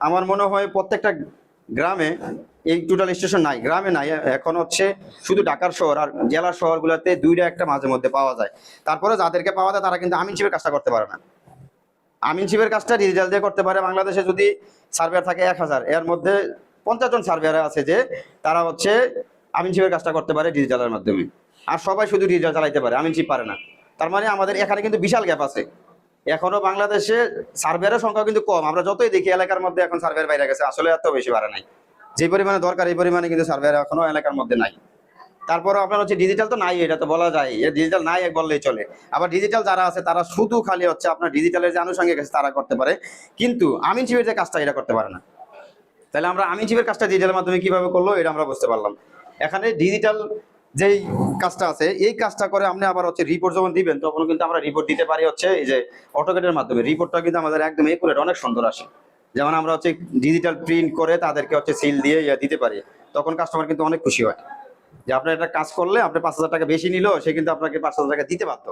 আমার মনে হয় প্রত্যেকটা গ্রামে এই টোটাল স্টেশন নাই, গ্রামে নাই এখন, হচ্ছে শুধু ঢাকার শহর আর জেলার শহরগুলোতে দুইটা একটা মাঝে মধ্যে পাওয়া যায়। তারপরে যাদেরকে পাওয়া যায় তারা কিন্তু আমিনশিপের কাজটা করতে পারে না। আমিনশিপের কাজটা ডিজিটাল দিয়ে করতে পারে। বাংলাদেশে যদি সার্ভেয়ার থাকে 1000, এর মধ্যে 50 জন সার্ভেয়ার আছে যে তারা হচ্ছে আমিনশিপের কাজটা করতে পারে ডিজিটালের মাধ্যমে। আর সবাই শুধু ডিজিটাল চালাইতে পারে, আমিনশিপ পারে না। তার মানে আমাদের এখানে কিন্তু বিশাল গ্যাপ আছে। এখনো বাংলাদেশে সার্ভেয়ারের সংখ্যা কিন্তু কম। আমরা যতই দেখি এলাকার মধ্যে এখন সার্ভেয়ার বাইরে গেছে, আসলে এত বেশি বাড়ে নাই। যে পরিমাণে দরকার এই পরিমাণে কিন্তু সার্ভেয়ার এখনো এলাকার মধ্যে নাই। তারপরে আপনার হচ্ছে ডিজিটাল তো নাই, এটা তো বলা যায়, ডিজিটাল নাই এক বললেই চলে। আবার ডিজিটাল যারা আছে তারা শুধু খালি হচ্ছে আপনার ডিজিটালের যে আনুষঙ্গিক আছে তারা করতে পারে, কিন্তু আমিনশিপের যে কাজটা এটা করতে পারে না। তাহলে আমরা আমিনশিপের কাজটা ডিজিটালের মাধ্যমে কিভাবে করলো এটা আমরা বুঝতে পারলাম। এখানে ডিজিটাল যেই কাজটা আছে এই কাজটা করে আপনি আবার হচ্ছে রিপোর্ট যখন দিবেন তখন কিন্তু আমরা রিপোর্ট দিতে পারি হচ্ছে এই যে অটোকেটের মাধ্যমে। রিপোর্টটা কিন্তু আমাদের একদম একুরেট, অনেক সুন্দর আসে। যেমন আমরা হচ্ছে ডিজিটাল প্রিন্ট করে তাদেরকে হচ্ছে সিল দিয়ে দিতে পারি, তখন কাস্টমার কিন্তু অনেক খুশি হয় যে আপনার একটা কাজ করলে আপনি 5000 টাকা বেশি নিল, সে কিন্তু আপনাকে 5000 টাকা দিতে বাধ্য।